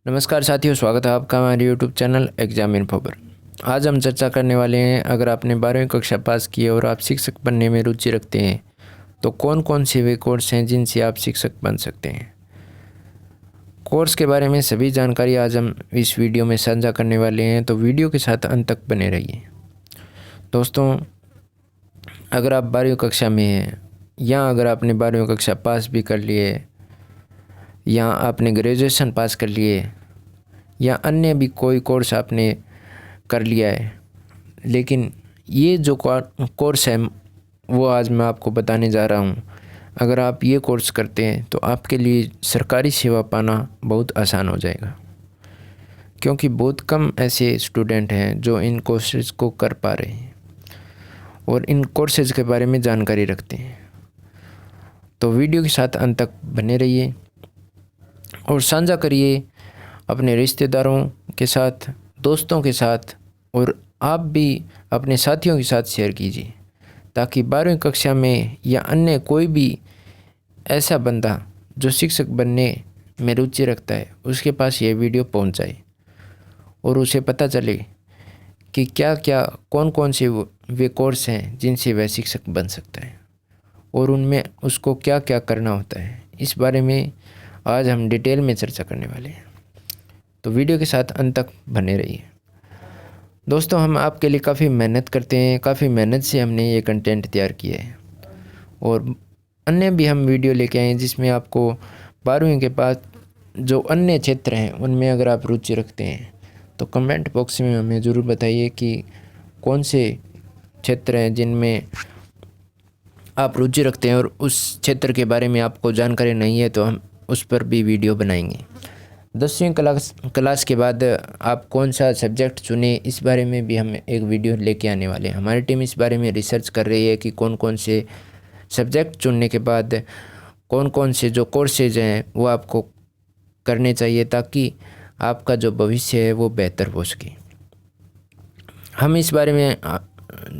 नमस्कार साथियों, स्वागत है आपका हमारे यूट्यूब चैनल एग्जाम इन्फो पर। आज हम चर्चा करने वाले हैं, अगर आपने 12वीं कक्षा पास की है और आप शिक्षक बनने में रुचि रखते हैं तो कौन कौन से वे कोर्स हैं जिनसे आप शिक्षक बन सकते हैं। कोर्स के बारे में सभी जानकारी आज हम इस वीडियो में साझा करने वाले हैं, तो वीडियो के साथ अंत तक बने रहिए। दोस्तों, अगर आप 12वीं कक्षा में हैं या अगर आपने 12वीं कक्षा पास भी कर लिए या आपने ग्रेजुएशन पास कर लिए या अन्य भी कोई कोर्स आपने कर लिया है, लेकिन ये जो कोर्स है वो आज मैं आपको बताने जा रहा हूँ। अगर आप ये कोर्स करते हैं तो आपके लिए सरकारी सेवा पाना बहुत आसान हो जाएगा, क्योंकि बहुत कम ऐसे स्टूडेंट हैं जो इन कोर्सेज को कर पा रहे हैं और इन कोर्सेज के बारे में जानकारी रखते हैं। तो वीडियो के साथ अंत तक बने रहिए और साझा करिए अपने रिश्तेदारों के साथ, दोस्तों के साथ, और आप भी अपने साथियों के साथ शेयर कीजिए, ताकि 12वीं कक्षा में या अन्य कोई भी ऐसा बंदा जो शिक्षक बनने में रुचि रखता है उसके पास ये वीडियो पहुंच जाए और उसे पता चले कि क्या क्या कौन कौन से वे कोर्स हैं जिनसे वह शिक्षक बन सकता है और उनमें उसको क्या क्या करना होता है। इस बारे में आज हम डिटेल में चर्चा करने वाले हैं, तो वीडियो के साथ अंत तक बने रहिए। दोस्तों, हम आपके लिए काफ़ी मेहनत करते हैं, काफ़ी मेहनत से हमने ये कंटेंट तैयार किया है और अन्य भी हम वीडियो लेके आए हैं जिसमें आपको 12वीं के बाद जो अन्य क्षेत्र हैं उनमें अगर आप रुचि रखते हैं तो कमेंट बॉक्स में हमें ज़रूर बताइए कि कौन से क्षेत्र हैं जिनमें आप रुचि रखते हैं और उस क्षेत्र के बारे में आपको जानकारी नहीं है तो हम उस पर भी वीडियो बनाएंगे। 10वीं क्लास के बाद आप कौन सा सब्जेक्ट चुने, इस बारे में भी हम एक वीडियो लेके आने वाले हैं। हमारी टीम इस बारे में रिसर्च कर रही है कि कौन कौन से सब्जेक्ट चुनने के बाद कौन कौन से जो कोर्सेज हैं वो आपको करने चाहिए, ताकि आपका जो भविष्य है वो बेहतर हो सके। हम इस बारे में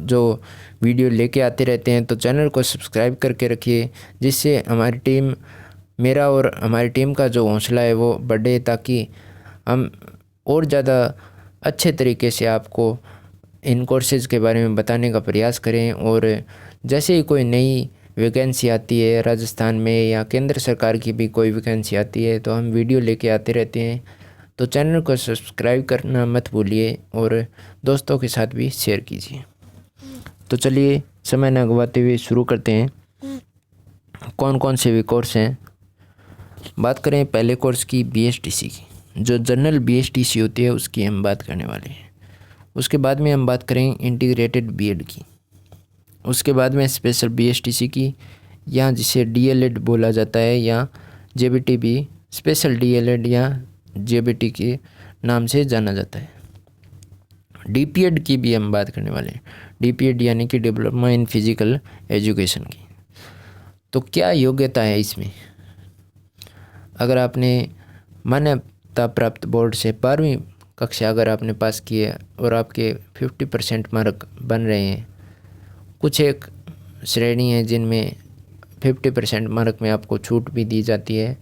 जो वीडियो लेके आते रहते हैं, तो चैनल को सब्सक्राइब करके रखिए, जिससे हमारी टीम, मेरा और हमारी टीम का जो हौसला है वो बढ़े, ताकि हम और ज़्यादा अच्छे तरीके से आपको इन कोर्सेज़ के बारे में बताने का प्रयास करें। और जैसे ही कोई नई वैकेंसी आती है राजस्थान में या केंद्र सरकार की भी कोई वैकेंसी आती है तो हम वीडियो लेके आते रहते हैं। तो चैनल को सब्सक्राइब करना मत भूलिए और दोस्तों के साथ भी शेयर कीजिए। तो चलिए समय न गवाते हुए शुरू करते हैं। कौन कौन से भी कोर्स हैं, बात करें पहले कोर्स की, BSTC की। जो जनरल BSTC होती है उसकी हम बात करने वाले हैं। उसके बाद में हम बात करें इंटीग्रेटेड BEd की। उसके बाद में स्पेशल BSTC की, या जिसे DLED बोला जाता है, या JBT भी स्पेशल DLED या JBT के नाम से जाना जाता है। DPEd की भी हम बात करने वाले हैं। DPED यानी कि डिप्लोमा इन फिजिकल एजुकेशन की। तो क्या योग्यता है इसमें? अगर आपने मान्यता प्राप्त बोर्ड से 12वीं कक्षा अगर आपने पास की है और आपके 50% मार्क बन रहे हैं, कुछ एक श्रेणी है जिनमें 50% मार्क में आपको छूट भी दी जाती है,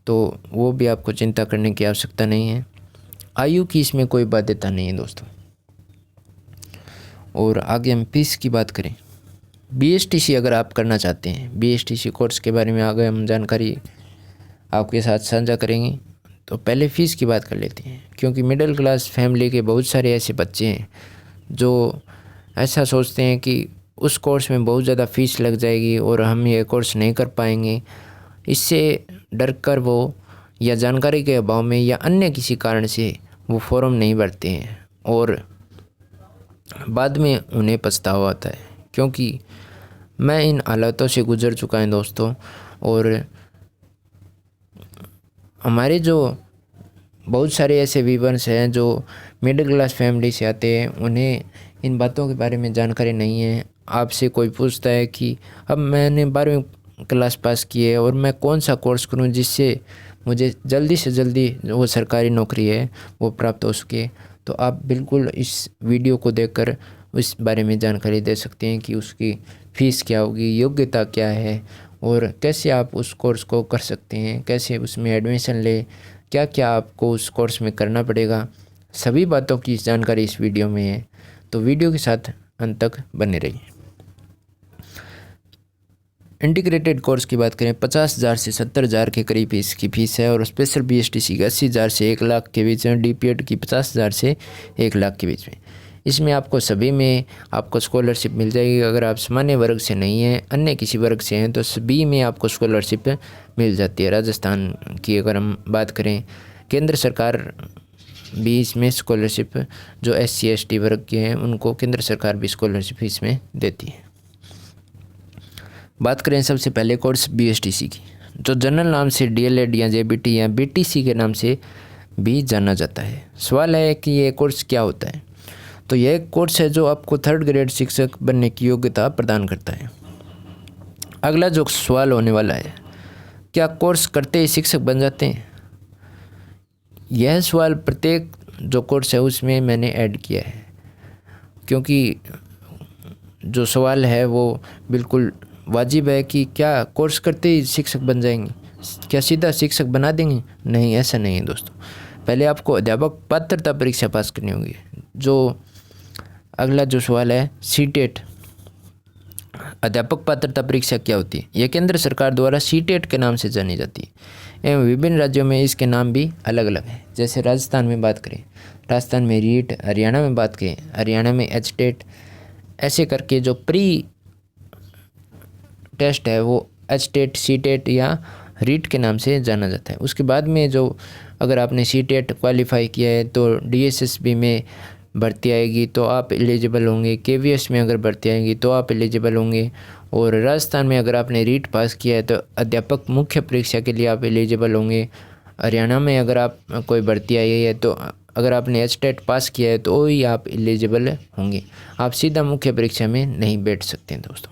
तो वो भी आपको चिंता करने की आवश्यकता नहीं है। आयु की इसमें कोई बाध्यता नहीं है दोस्तों। और आगे हम फीस की बात करें। BSTC अगर आप करना चाहते हैं, BSTC कोर्स के बारे में आगे हम जानकारी आपके साथ साझा करेंगे। तो पहले फ़ीस की बात कर लेते हैं, क्योंकि मिडिल क्लास फैमिली के बहुत सारे ऐसे बच्चे हैं जो ऐसा सोचते हैं कि उस कोर्स में बहुत ज़्यादा फ़ीस लग जाएगी और हम ये कोर्स नहीं कर पाएंगे। इससे डर कर वो, या जानकारी के अभाव में या अन्य किसी कारण से वो फॉर्म नहीं भरते हैं और बाद में उन्हें पछतावा होता है। क्योंकि मैं इन हालातों से गुजर चुका है दोस्तों, और हमारे जो बहुत सारे ऐसे व्यूअर्स हैं जो मिडिल क्लास फैमिली से आते हैं, उन्हें इन बातों के बारे में जानकारी नहीं है। आपसे कोई पूछता है कि अब मैंने 12वीं क्लास पास की है और मैं कौन सा कोर्स करूं जिससे मुझे जल्दी से जल्दी वो सरकारी नौकरी है वो प्राप्त हो सके, तो आप बिल्कुल इस वीडियो को देखकर इस बारे में जानकारी दे सकते हैं कि उसकी फ़ीस क्या होगी, योग्यता क्या है और कैसे आप उस कोर्स को कर सकते हैं, कैसे उसमें एडमिशन ले, क्या क्या आपको उस कोर्स में करना पड़ेगा, सभी बातों की जानकारी इस वीडियो में है, तो वीडियो के साथ अंत तक बने रहिए। इंटीग्रेटेड कोर्स की बात करें 50,000 से 70,000 के करीब इसकी फ़ीस है और स्पेशल BSTC की 80,000 से 1 लाख के बीच में, DPED की 50,000 से 1 लाख के बीच में। इसमें आपको सभी में आपको स्कॉलरशिप मिल जाएगी। अगर आप सामान्य वर्ग से नहीं हैं, अन्य किसी वर्ग से हैं, तो सभी में आपको स्कॉलरशिप मिल जाती है। राजस्थान की अगर हम बात करें, केंद्र सरकार भी इसमें स्कॉलरशिप, जो SC ST वर्ग के हैं उनको केंद्र सरकार भी स्कॉलरशिप इसमें देती है। बात करें सबसे पहले कोर्स BSTC की, जो जनरल नाम से DLED या JBT या BTC के नाम से भी जाना जाता है। सवाल है कि ये कोर्स क्या होता है। तो यह एक कोर्स है जो आपको 3rd ग्रेड शिक्षक बनने की योग्यता प्रदान करता है। अगला जो सवाल होने वाला है, क्या कोर्स करते ही शिक्षक बन जाते हैं? यह सवाल प्रत्येक जो कोर्स है उसमें मैंने ऐड किया है, क्योंकि जो सवाल है वो बिल्कुल वाजिब है कि क्या कोर्स करते ही शिक्षक बन जाएंगे, क्या सीधा शिक्षक बना देंगे? नहीं, ऐसा नहीं है दोस्तों। पहले आपको अध्यापक पात्रता परीक्षा पास करनी होगी। जो अगला जो सवाल है, CTET अध्यापक पात्रता परीक्षा क्या होती है? यह केंद्र सरकार द्वारा CTET के नाम से जानी जाती है एवं विभिन्न राज्यों में इसके नाम भी अलग अलग हैं। जैसे राजस्थान में बात करें, राजस्थान में रीट, हरियाणा में बात करें, हरियाणा में HTET, ऐसे करके जो प्री टेस्ट है वो HTET, CTET या रीट के नाम से जाना जाता है। उसके बाद में जो अगर आपने CTET क्वालिफाई किया है तो DSSB में भर्ती आएगी तो आप एलिजिबल होंगे, KVS में अगर भर्ती आएगी तो आप एलिजिबल होंगे, और राजस्थान में अगर आपने रीट पास किया है तो अध्यापक मुख्य परीक्षा के लिए आप एलिजिबल होंगे। हरियाणा में अगर आप कोई भर्ती आई है तो अगर आपने HTET पास किया है तो ही आप एलिजिबल होंगे, आप सीधा मुख्य परीक्षा में नहीं बैठ सकते हैं दोस्तों।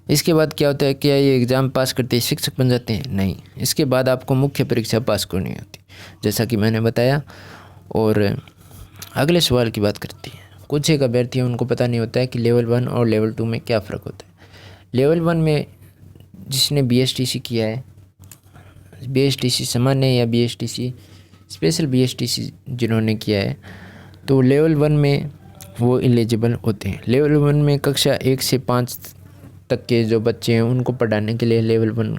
इसके बाद क्या होता है, क्या ये एग्ज़ाम पास करते ही शिक्षक बन जाते हैं? नहीं, इसके बाद आपको मुख्य परीक्षा पास करनी होती जैसा कि मैंने बताया। और अगले सवाल की बात करते हैं। कुछ एक अभ्यर्थी हैं उनको पता नहीं होता है कि लेवल 1 और लेवल 2 में क्या फ़र्क होता है। लेवल 1 में जिसने BSTC किया है, BSTC सामान्य या BSTC स्पेशल BSTC जिन्होंने किया है, तो लेवल 1 में वो एलिजिबल होते हैं। लेवल 1 में कक्षा 1 से 5 तक के जो बच्चे हैं उनको पढ़ाने के लिए लेवल 1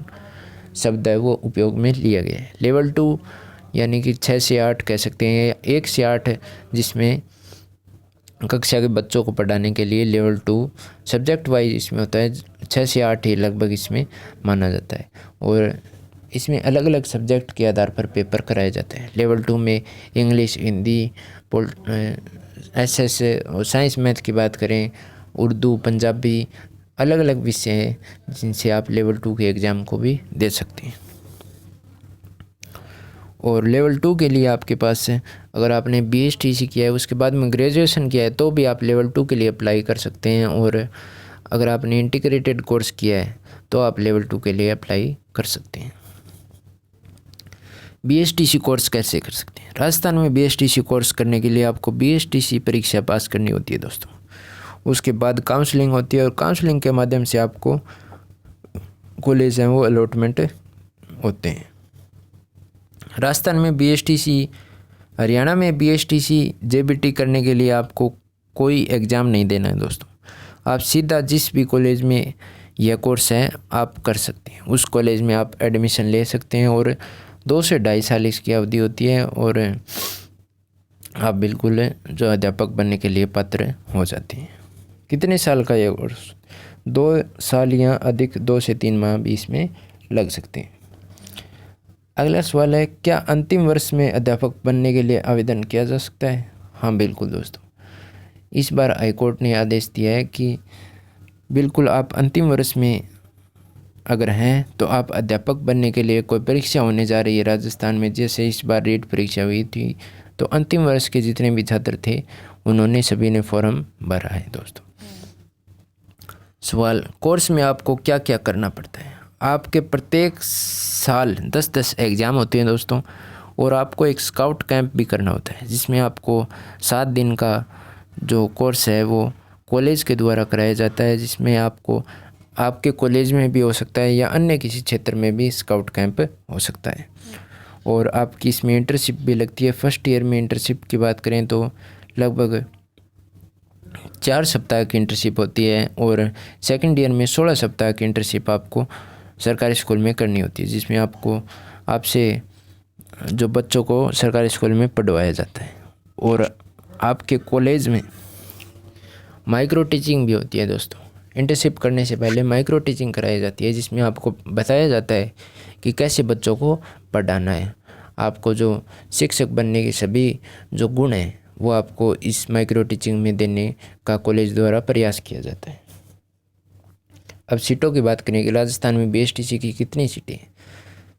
शब्द है वो उपयोग में लिया गया है। लेवल 2 यानी कि 6 से 8 कह सकते हैं, 1 से 8 जिसमें कक्षा के बच्चों को पढ़ाने के लिए लेवल 2 सब्जेक्ट वाइज इसमें होता है, 6 से 8 ही लगभग इसमें माना जाता है, और इसमें अलग अलग सब्जेक्ट के आधार पर पेपर कराए जाते हैं। लेवल 2 में इंग्लिश, हिंदी, SS और साइंस मैथ की बात करें, उर्दू, पंजाबी, अलग अलग विषय हैं जिनसे आप लेवल 2 के एग्ज़ाम को भी दे सकते हैं। और लेवल 2 के लिए आपके पास अगर आपने BSTC किया है उसके बाद में ग्रेजुएशन किया है तो भी आप लेवल 2 के लिए अप्लाई कर सकते हैं, और अगर आपने इंटीग्रेटेड कोर्स किया है तो आप लेवल 2 के लिए अप्लाई कर सकते हैं। BSTC कोर्स कैसे कर सकते हैं? राजस्थान में BSTC कोर्स करने के लिए आपको BSTC परीक्षा पास करनी होती है दोस्तों। उसके बाद काउंसलिंग होती है और काउंसलिंग के माध्यम से आपको कॉलेज हैं वो अलॉटमेंट होते हैं। राजस्थान में BSTC, हरियाणा में BSTC JBT करने के लिए आपको कोई एग्ज़ाम नहीं देना है दोस्तों। आप सीधा जिस भी कॉलेज में यह कोर्स है आप कर सकते हैं, उस कॉलेज में आप एडमिशन ले सकते हैं, और 2 से 2.5 साल इसकी अवधि होती है, और आप बिल्कुल जो अध्यापक बनने के लिए पात्र हो जाते हैं। कितने साल का यह कोर्स? 2 साल या अधिक, 2 से 3 माह भी इसमें लग सकते हैं। अगला सवाल है, क्या अंतिम वर्ष में अध्यापक बनने के लिए आवेदन किया जा सकता है? हाँ बिल्कुल दोस्तों, इस बार हाईकोर्ट ने आदेश दिया है कि बिल्कुल आप अंतिम वर्ष में अगर हैं तो आप अध्यापक बनने के लिए कोई परीक्षा होने जा रही है राजस्थान में। जैसे इस बार रीट परीक्षा हुई थी तो अंतिम वर्ष के जितने भी छात्र थे उन्होंने सभी ने फॉर्म भरा है दोस्तों। सवाल, कोर्स में आपको क्या क्या करना पड़ता है? आपके प्रत्येक साल 10-10 एग्ज़ाम होते हैं दोस्तों, और आपको एक स्काउट कैंप भी करना होता है जिसमें आपको 7 दिन का जो कोर्स है वो कॉलेज के द्वारा कराया जाता है, जिसमें आपको आपके कॉलेज में भी हो सकता है या अन्य किसी क्षेत्र में भी स्काउट कैंप हो सकता है। और आपकी इसमें इंटर्नशिप भी लगती है। फर्स्ट ईयर में इंटर्नशिप की बात करें तो लगभग 4 सप्ताह की इंटर्नशिप होती है और सेकंड ईयर में 16 सप्ताह की इंटर्नशिप आपको सरकारी स्कूल में करनी होती है, जिसमें आपसे जो बच्चों को सरकारी स्कूल में पढ़वाया जाता है। और आपके कॉलेज में माइक्रो टीचिंग भी होती है दोस्तों। इंटर्नशिप करने से पहले माइक्रो टीचिंग कराई जाती है, जिसमें आपको बताया जाता है कि कैसे बच्चों को पढ़ाना है। आपको जो शिक्षक बनने के सभी जो गुण हैं वो आपको इस माइक्रो टीचिंग में देने का कॉलेज द्वारा प्रयास किया जाता है। अब सीटों की बात करें कि राजस्थान में बीएसटीसी की कितनी सीटें हैं,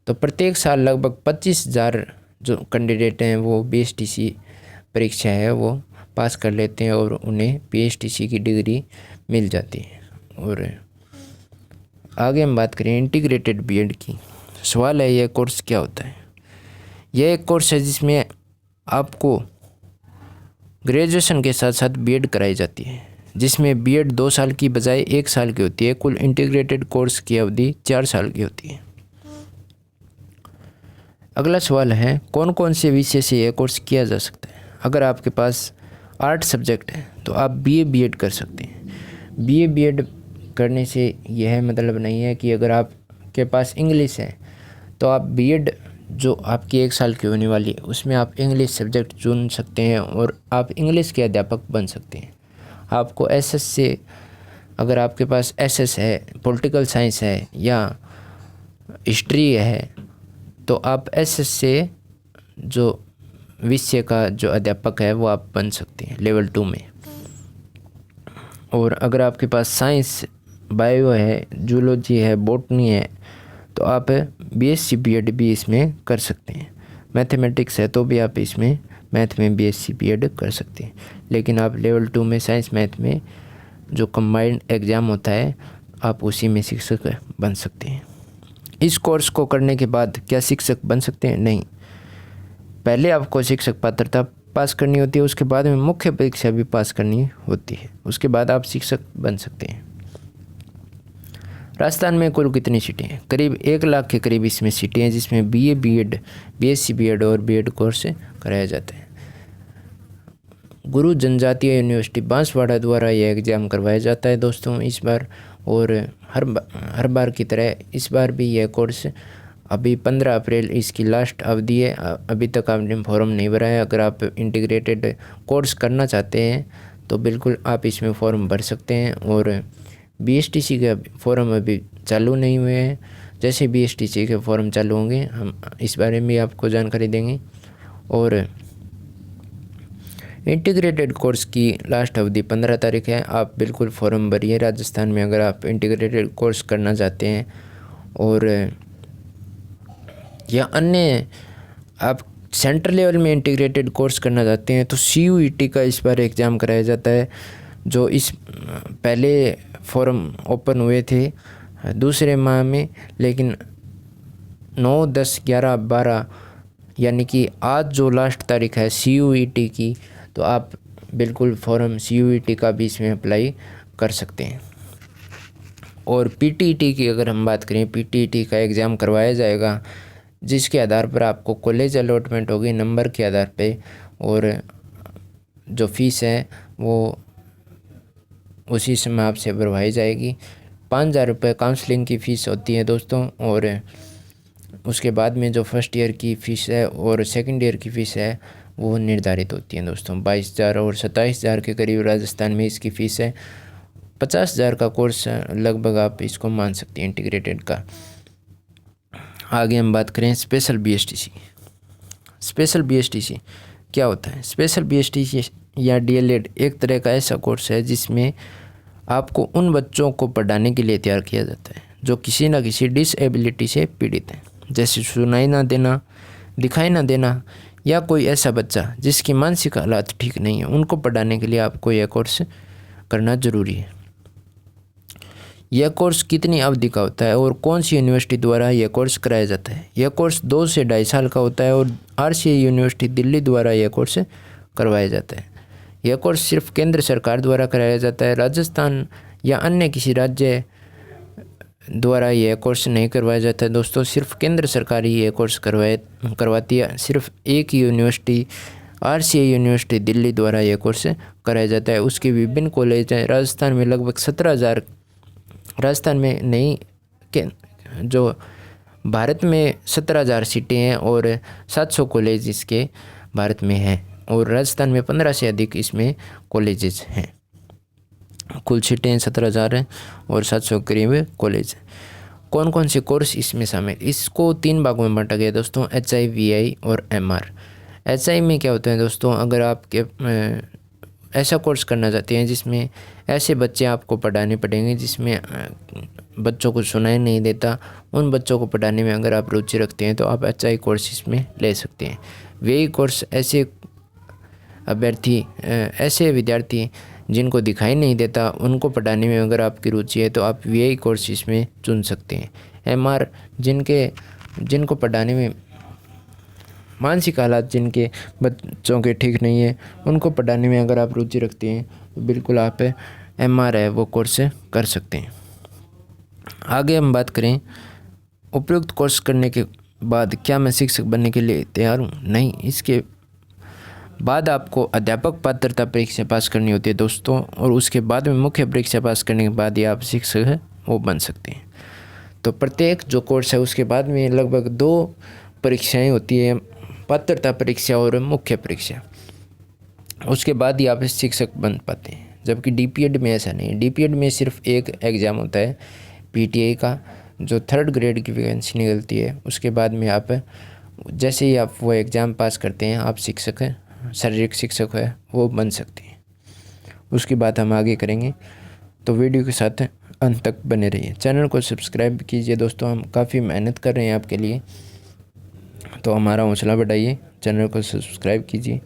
तो प्रत्येक साल लगभग 25,000 जो कैंडिडेट हैं वो बीएसटीसी परीक्षा है वो पास कर लेते हैं और उन्हें बीएसटीसी की डिग्री मिल जाती है। और आगे हम बात करें इंटीग्रेटेड बीएड की। सवाल है, यह कोर्स क्या होता है? यह एक कोर्स है जिसमें आपको ग्रेजुएशन के साथ साथ बीएड कराई जाती है, जिसमें बीएड 2 साल की बजाय 1 साल की होती है। कुल इंटीग्रेटेड कोर्स की अवधि 4 साल की होती है। अगला सवाल है, कौन कौन से विषय से यह कोर्स किया जा सकता है? अगर आपके पास आर्ट सब्जेक्ट है तो आप बीए बीएड कर सकते हैं। बीए बीएड करने से यह मतलब नहीं है कि अगर आपके पास इंग्लिश है तो आप बीएड जो आपकी 1 साल की होने वाली है उसमें आप इंग्लिश सब्जेक्ट चुन सकते हैं और आप इंग्लिश के अध्यापक बन सकते हैं। आपको एसएस से, अगर आपके पास एसएस है, पॉलिटिकल साइंस है या हिस्ट्री है, तो आप एसएस से जो विषय का जो अध्यापक है वो आप बन सकते हैं लेवल 2 में। और अगर आपके पास साइंस, बायो है, जूलॉजी है, बॉटनी है, तो आप बीएससी बीएड भी इसमें कर सकते हैं। मैथमेटिक्स है तो भी आप इसमें मैथ में बीएससी बीएड कर सकते हैं। लेकिन आप लेवल 2 में साइंस मैथ में जो कंबाइंड एग्ज़ाम होता है आप उसी में शिक्षक बन सकते हैं। इस कोर्स को करने के बाद क्या शिक्षक बन सकते हैं? नहीं, पहले आपको शिक्षक पात्रता पास करनी होती है, उसके बाद में मुख्य परीक्षा भी पास करनी होती है, उसके बाद आप शिक्षक बन सकते हैं। राजस्थान में कुल कितनी सीटें हैं? करीब 1 लाख के करीब इसमें सीटें हैं, जिसमें बीए बीएड, बीएससी बीएड और बीएड कोर्स कराया जाता है। गुरु जनजातीय यूनिवर्सिटी बांसवाड़ा द्वारा यह एग्ज़ाम करवाया जाता है दोस्तों इस बार। और हर बार की तरह इस बार भी यह कोर्स अभी 15 अप्रैल इसकी लास्ट अवधि है। अभी तक आपने फॉर्म नहीं भरा है। अगर आप इंटीग्रेटेड कोर्स करना चाहते हैं तो बिल्कुल आप इसमें फ़ॉर्म भर सकते हैं। और बीएसटीसी के फॉर्म अभी चालू नहीं हुए हैं। जैसे बीएसटीसी के फॉर्म चालू होंगे हम इस बारे में आपको जानकारी देंगे। और इंटीग्रेटेड कोर्स की लास्ट अवधि 15 तारीख है। आप बिल्कुल फॉर्म भरिए राजस्थान में अगर आप इंटीग्रेटेड कोर्स करना चाहते हैं। और या अन्य आप सेंट्रल लेवल में इंटीग्रेटेड कोर्स करना चाहते हैं तो CUET का इस बार एग्ज़ाम कराया जाता है। जो इस पहले फॉर्म ओपन हुए थे दूसरे माह में, लेकिन 9, 10, 11, 12 यानी कि आज जो लास्ट तारीख है CUET की, तो आप बिल्कुल फॉर्म CUET का भी इसमें अप्लाई कर सकते हैं। और PTET की अगर हम बात करें, PTET का एग्ज़ाम करवाया जाएगा, जिसके आधार पर आपको कॉलेज अलॉटमेंट होगी नंबर के आधार पे। और जो फ़ीस है वो उसी समय आपसे भरवाई जाएगी। 5,000 रुपये काउंसलिंग की फ़ीस होती है दोस्तों। और उसके बाद में जो फर्स्ट ईयर की फ़ीस है और सेकंड ईयर की फ़ीस है वो निर्धारित होती है दोस्तों। 22,000 और 27,000 के करीब राजस्थान में इसकी फ़ीस है। 50,000 का कोर्स लगभग आप इसको मान सकते हैं इंटीग्रेटेड का। आगे हम बात करें स्पेशल बीएसटीसी। स्पेशल बीएसटीसी क्या होता है? स्पेशल बीएसटीसी या डीएलएड एक तरह का ऐसा कोर्स है जिसमें आपको उन बच्चों को पढ़ाने के लिए तैयार किया जाता है जो किसी न किसी डिसेबिलिटी से पीड़ित हैं, जैसे सुनाई ना देना, दिखाई ना देना, या कोई ऐसा बच्चा जिसकी मानसिक हालात ठीक नहीं है। उनको पढ़ाने के लिए आपको यह कोर्स करना ज़रूरी है। यह कोर्स कितनी अवधि का होता है और कौन सी यूनिवर्सिटी द्वारा यह कोर्स कराया जाता है? यह कोर्स 2 से 2.5 साल का होता है और RCA यूनिवर्सिटी दिल्ली द्वारा यह कोर्स करवाया जाता है। यह कोर्स सिर्फ केंद्र सरकार द्वारा कराया जाता है। राजस्थान या अन्य किसी राज्य द्वारा यह कोर्स नहीं करवाया जाता है दोस्तों, सिर्फ केंद्र सरकार ही यह कोर्स करवाती है। सिर्फ एक यूनिवर्सिटी RCA यूनिवर्सिटी दिल्ली द्वारा यह कोर्स कराया जाता है। उसके विभिन्न कॉलेज हैं। राजस्थान में लगभग 17,000, राजस्थान में नहीं के जो भारत में 17,000 सीटें हैं और 700 कॉलेज इसके भारत में हैं, और राजस्थान में 15 से अधिक इसमें कॉलेजेस हैं। कुल सीटें 17,000 हैं और 700 करीब कॉलेज हैं। कौन कौन से कोर्स इसमें शामिल, इसको 3 भागों में बांटा गया दोस्तों, HI, VI और MR। HI में क्या होता है दोस्तों, अगर आपके ऐसा कोर्स करना चाहते हैं जिसमें ऐसे बच्चे आपको पढ़ाने पड़ेंगे जिसमें बच्चों को सुनाई नहीं देता, उन बच्चों को पढ़ाने में अगर आप रुचि रखते हैं तो आप HI कोर्स इसमें ले सकते हैं। VI कोर्स ऐसे विद्यार्थी जिनको दिखाई नहीं देता, उनको पढ़ाने में अगर आपकी रुचि है तो आप VI कोर्स इसमें चुन सकते हैं। MR जिनको पढ़ाने में मानसिक हालात जिनके बच्चों के ठीक नहीं है, उनको पढ़ाने में अगर आप रुचि रखते हैं तो बिल्कुल आप MR है वो कोर्स कर सकते हैं। आगे हम बात करें, उपयुक्त कोर्स करने के बाद क्या मैं शिक्षक बनने के लिए तैयार हूँ? नहीं, इसके बाद आपको अध्यापक पात्रता परीक्षा पास करनी होती है दोस्तों, और उसके बाद में मुख्य परीक्षा पास करने के बाद ही आप शिक्षक है वो बन सकते हैं। तो प्रत्येक जो कोर्स है उसके बाद में लगभग 2 परीक्षाएं होती है, पात्रता परीक्षा और मुख्य परीक्षा। उसके बाद ही आप शिक्षक बन पाते हैं, जबकि DPED में ऐसा नहीं है। DPED में सिर्फ एक एग्ज़ाम होता है PTI का, जो 3rd ग्रेड की वैकेंसी निकलती है। उसके बाद में आप जैसे ही आप वो एग्ज़ाम पास करते हैं, आप शिक्षक हैं, शारीरिक शिक्षक है वो बन सकते हैं। उसकी बात हम आगे करेंगे, तो वीडियो के साथ अंत तक बने रहिए। चैनल को सब्सक्राइब कीजिए दोस्तों, हम काफ़ी मेहनत कर रहे हैं आपके लिए, तो हमारा हौसला बढ़ाइए, चैनल को सब्सक्राइब कीजिए।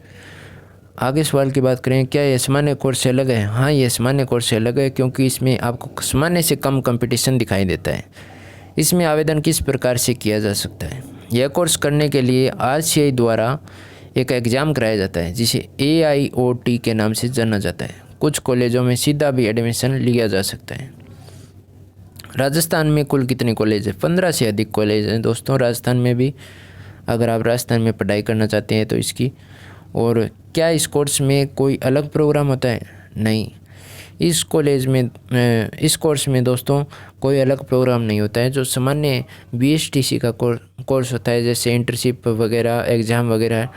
आगे सवाल की बात करें, क्या ये सामान्य कोर्स से अलग है? हाँ, ये सामान्य कोर्स से अलग है, क्योंकि इसमें आपको सामान्य से कम कंपटीशन दिखाई देता है। इसमें आवेदन किस प्रकार से किया जा सकता है? यह कोर्स करने के लिए RCA द्वारा एक एग्ज़ाम कराया जाता है जिसे AIOT के नाम से जाना जाता है। कुछ कॉलेजों में सीधा भी एडमिशन लिया जा सकता है। राजस्थान में कुल कितने कॉलेज हैं? 15 से अधिक कॉलेज हैं दोस्तों राजस्थान में भी, अगर आप राजस्थान में पढ़ाई करना चाहते हैं तो इसकी। और क्या इस कोर्स में कोई अलग प्रोग्राम होता है? नहीं, इस कोर्स में दोस्तों कोई अलग प्रोग्राम नहीं होता है। जो सामान्य BSTC का कोर्स होता है, जैसे इंटर्नशिप वगैरह, एग्ज़ाम वगैरह,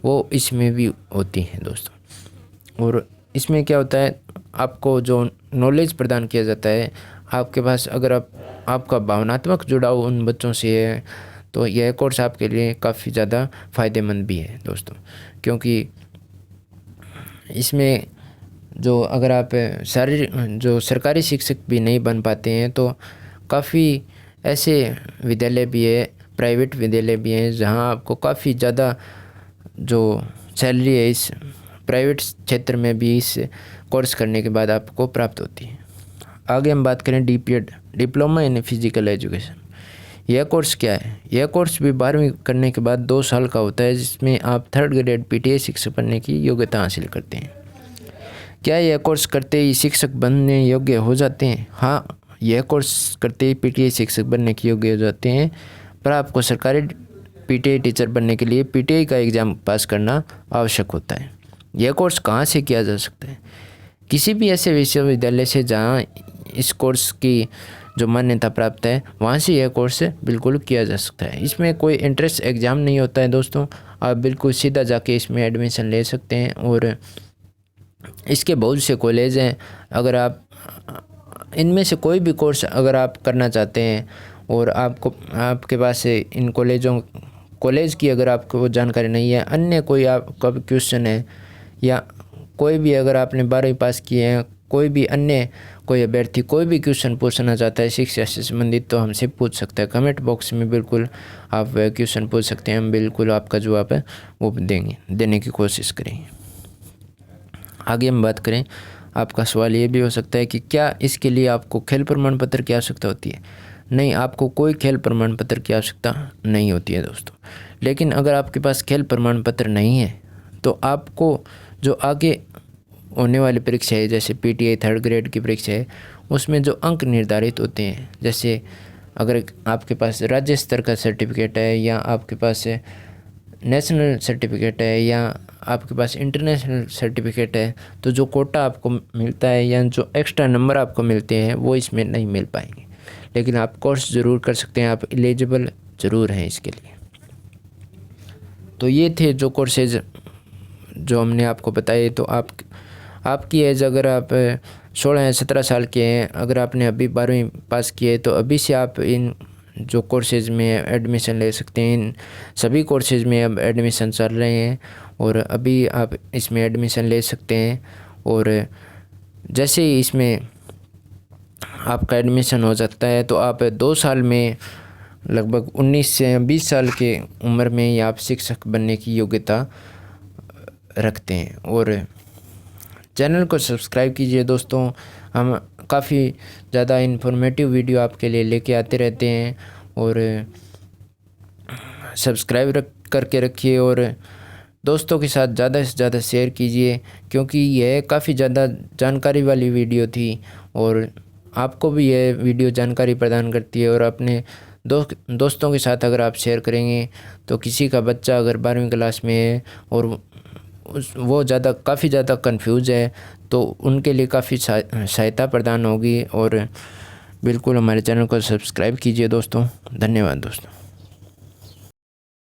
वो इसमें भी होती हैं दोस्तों। और इसमें क्या होता है, आपको जो नॉलेज प्रदान किया जाता है, आपके पास अगर आपका भावनात्मक जुड़ाव उन बच्चों से है तो यह कोर्स आपके लिए काफ़ी ज़्यादा फ़ायदेमंद भी है दोस्तों। क्योंकि इसमें जो अगर आप जो सरकारी शिक्षक भी नहीं बन पाते हैं, तो काफ़ी ऐसे विद्यालय भी है, प्राइवेट विद्यालय भी हैं, जहां आपको काफ़ी ज़्यादा जो सैलरी है इस प्राइवेट क्षेत्र में भी इस कोर्स करने के बाद आपको प्राप्त होती है। आगे हम बात करें DPED, diploma in physical education. यह कोर्स क्या है? यह कोर्स भी 12वीं करने के बाद 2 साल का होता है, जिसमें आप 3rd ग्रेड PTI शिक्षक बनने की योग्यता हासिल करते हैं। क्या यह कोर्स करते ही शिक्षक बनने योग्य हो जाते हैं? हाँ, यह कोर्स करते ही PTI शिक्षक बनने के योग्य हो जाते हैं, पर आपको सरकारी PTI टीचर बनने के लिए PTI का एग्ज़ाम पास करना आवश्यक होता है। यह कोर्स कहाँ से किया जा सकता है? किसी भी ऐसे विश्वविद्यालय से जहाँ इस कोर्स की जो मान्यता प्राप्त है, वहाँ से यह कोर्स बिल्कुल किया जा सकता है। इसमें कोई एंट्रेंस एग्ज़ाम नहीं होता है दोस्तों, आप बिल्कुल सीधा जाके इसमें एडमिशन ले सकते हैं। और इसके बहुत से कॉलेज हैं, अगर आप इनमें से कोई भी कोर्स अगर आप करना चाहते हैं और आपके पास इन कॉलेज की अगर आपको जानकारी नहीं है, अन्य कोई आपका क्वेश्चन है, या कोई भी अगर आपने 12वीं पास किए हैं, कोई अभ्यर्थी कोई भी क्वेश्चन पूछना चाहता है शिक्षा से संबंधित, तो हमसे पूछ सकता है। कमेंट बॉक्स में बिल्कुल आप क्वेश्चन पूछ सकते हैं, हम बिल्कुल आपका जवाब है वो देने की कोशिश करेंगे। आगे हम बात करें, आपका सवाल ये भी हो सकता है कि क्या इसके लिए आपको खेल प्रमाण पत्र की आवश्यकता होती है? नहीं, आपको कोई खेल प्रमाण पत्र की आवश्यकता नहीं होती है दोस्तों। लेकिन अगर आपके पास खेल प्रमाण पत्र नहीं है तो आपको जो आगे होने वाली परीक्षा है, जैसे PTI 3rd ग्रेड की परीक्षा है, उसमें जो अंक निर्धारित होते हैं, जैसे अगर आपके पास राज्य स्तर का सर्टिफिकेट है या आपके पास नेशनल सर्टिफिकेट है या आपके पास इंटरनेशनल सर्टिफिकेट है, तो जो कोटा आपको मिलता है या जो एक्स्ट्रा नंबर आपको मिलते हैं वो इसमें नहीं मिल पाएंगे। लेकिन आप कोर्स ज़रूर कर सकते हैं, आप एलिजिबल ज़रूर हैं इसके लिए। तो ये थे जो कोर्सेज जो हमने आपको बताए। तो आपकी एज अगर आप 16 या 17 साल के हैं, अगर आपने अभी 12वीं पास की है, तो अभी से आप इन जो कोर्सेज़ में एडमिशन ले सकते हैं। इन सभी कोर्सेज़ में अब एडमिशन चल रहे हैं और अभी आप इसमें एडमिशन ले सकते हैं। और जैसे ही इसमें आपका एडमिशन हो जाता है तो आप 2 साल में लगभग 19 से 20 साल के उम्र में ही आप शिक्षक बनने की योग्यता रखते हैं। और चैनल को सब्सक्राइब कीजिए दोस्तों, हम काफ़ी ज़्यादा इन्फॉर्मेटिव वीडियो आपके लिए लेके आते रहते हैं। और सब्सक्राइब करके रखिए और दोस्तों के साथ ज़्यादा से ज़्यादा शेयर कीजिए, क्योंकि यह काफ़ी ज़्यादा जानकारी वाली वीडियो थी और आपको भी यह वीडियो जानकारी प्रदान करती है। और अपने दोस्तों के साथ अगर आप शेयर करेंगे तो किसी का बच्चा अगर 12वीं क्लास में है और वो काफ़ी ज़्यादा कंफ्यूज है, तो उनके लिए काफ़ी सहायता प्रदान होगी। और बिल्कुल हमारे चैनल को सब्सक्राइब कीजिए दोस्तों। धन्यवाद दोस्तों।